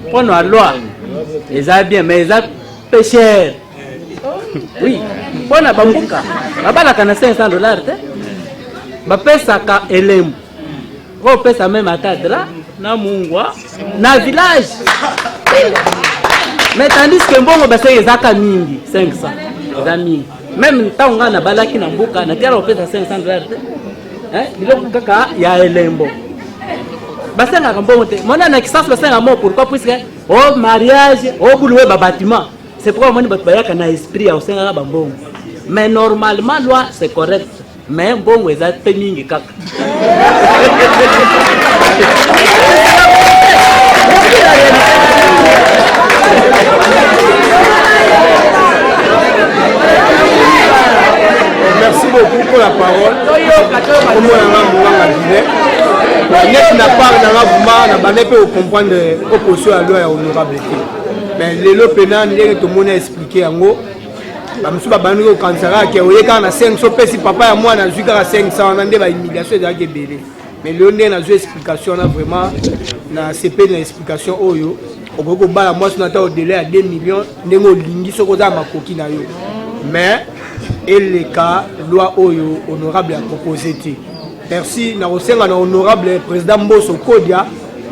pour la loi, ils ont bien, mais ils ont péché. Oui, pour la bambuka, la kana $500, ma pesa ka elem, vous pesa même à Tadra, na Mungwa, na village. Mais tandis que bon, c'est les mingi 500, amis. Même tant qu'on a balaki na mbuka, na tiara pesa $500, hein, il y a elembo. Basenga kambote mona na kisasa basenga mo pourquoi puisque au mariage au boulot ba bâtiment c'est pourquoi moni bato bayaka na esprit ya osenga ba mbongo mais normalement loi c'est correct mais mbongo eza te mingi kaka merci beaucoup pour la parole net na part na ngavuma na bande pe comprendre opposition à loi ya honorable mais lelo pena ndenge to mona expliquer yango ba musu ba bandi ko kansara ke oyeka na 500 pesi papa ya mwana zuka 500 na nde ba humiliation za ke belé mais le ndenge na zo explication na vraiment na CP na explication oyo okoko bala moi na ta au délai à 2 millions ndenge olingi soko za makoki na yo mais le cas loi oyo honorable a proposé te. Merci na osenga na honorable président Mboso Kodia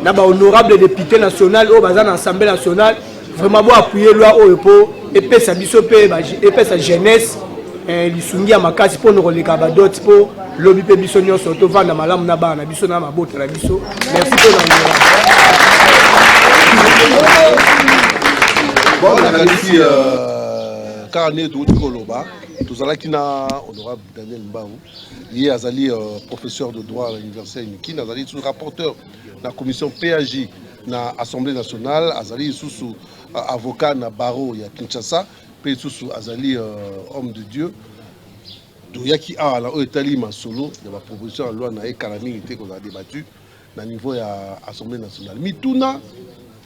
na ba honorable député national au bazan assemblée nationale vraiment bo appuyer loi oyo po epesa biso pe ba epesa jeunesse lisungi ya makasi po no koleka ba dot po lobi pe biso nyonso to vanda malamu na bana biso na mabota na biso merci po na bon on a ici carnet de Koloba tous allons qui na honorable Daniel Mbau il est azali professeur de droit à l'université Niki azali sous rapporteur de la commission PAJ na Assemblée nationale azali sous avocat na barreau ya Kinshasa pe sous azali homme de Dieu do yaki a la etali masolo ya ba proposition de loi na ekalami été qu'on a débattu na niveau ya Assemblée nationale mituna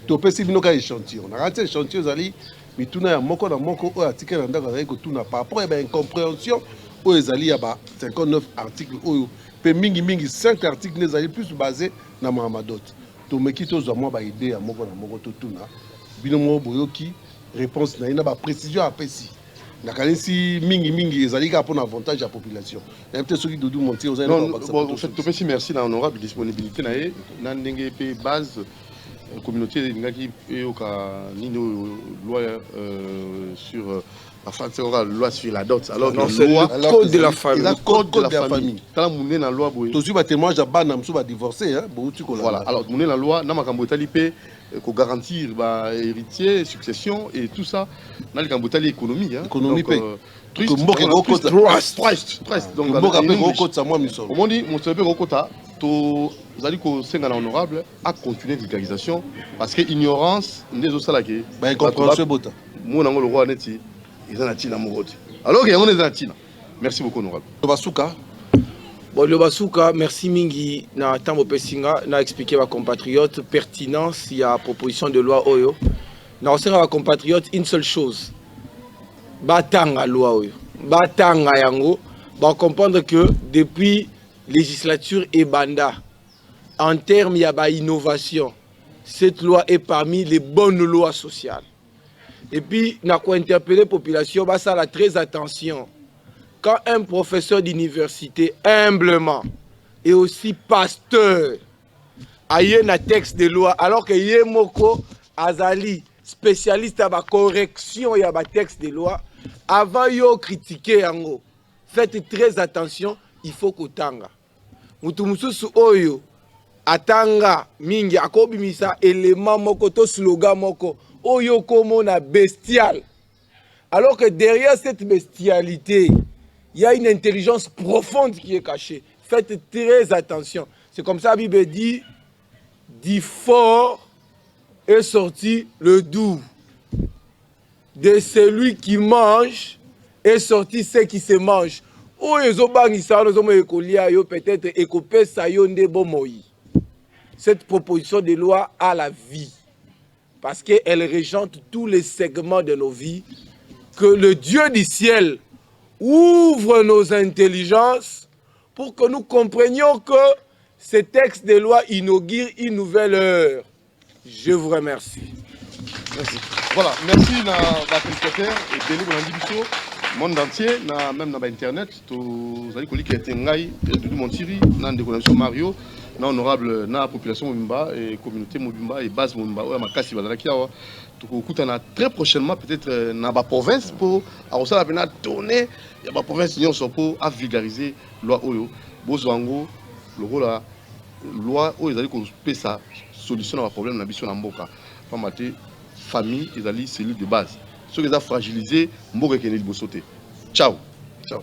to pesi binoka échantillon na raté échantillon azali mituna ya moko na moko o article na ndaka azali ko tuna par rapport à incompréhension oyo ezali ya ba 59 articles oyo pe mingi 5 articles les ali plus basés na Mamadot to meki to zwa mwa ba idée ya moko na moko to tuna bino mo boyoki réponse na ina ba précision apesi na kanisi mingi ezali ka pour avantage à population na peut-être ceux qui dodu monter aux non bon fait to pesi merci na honorable disponibilité na ye na ndenge pe base communauté ngaki yoka nino loi sur enfin c'est la loi sur la dot alors non c'est le code de la famille la code de la famille tala mouné na loi boye tozu ba témoignage ya bana mso ba divorcer hein bo tu ko voilà alors mouné la loi na makambo tali pe ko garantir ba héritier succession et tout ça na le kambo tali économie hein économie pe trust donc mboka pe rokota moi miso on dit mon sepe rokota to zali ko senga na honorable à continuer vulgarisation parce que ignorance ndezo sala ke ba incompréhension bota mo na ngolo roi neti ezana tina morote alors que yango ezana tina merci beaucoup honorable Basuka bon le Basuka merci mingi na tambo pesinga na expliquer ba compatriotes pertinence il y a proposition de loi oyo na osenga ba compatriotes une seule chose batanga loi oyo batanga yango ba comprendre que depuis législature et banda en termes il y a ba innovation cette loi est parmi les bonnes lois sociales. Et puis, on a interpellé la population, bah, ça a très attention. Quand un professeur d'université, humblement, et aussi pasteur, a eu un texte de loi, alors que Yemoko Azali, spécialiste à la correction et à la texte de loi, avant de critiquer, faites très attention, il faut que tanga. Mutumususu oyo, atanga mingi, akobimisa élément moko, to slogan moko, oyo komo na bestial. Alors que derrière cette bestialité, il y a une intelligence profonde qui est cachée. Faites très attention. C'est comme ça la Bible dit, du fort est sorti le doux. De celui qui mange est sorti ce qui se mange. Cette proposition de loi a la vie. Parce qu'elle régente tous les segments de nos vies. Que le Dieu du ciel ouvre nos intelligences pour que nous comprenions que ce texte de loi inaugure une nouvelle heure. Je vous remercie. Merci. Voilà, merci à la téléspectateur et Béli Bolandibiso, monde entier, même dans Internet, vous allez connaître qu'il y a un Doudou Montiri, dans la connexion Mario, dans honorable la population Mobimba et communauté Mobimba et base Mobimba, ma casse très prochainement peut-être dans la province pour à tourner la province pour vulgariser la loi Oyo, Bozwango, le rôle la loi Oyo, ils allaient sa solution à un problème dans la Mboka. Famille, ils allaient cellules de base. Ceux qui ont fragilisé, Mboka qui est sauté. Ciao. Ciao.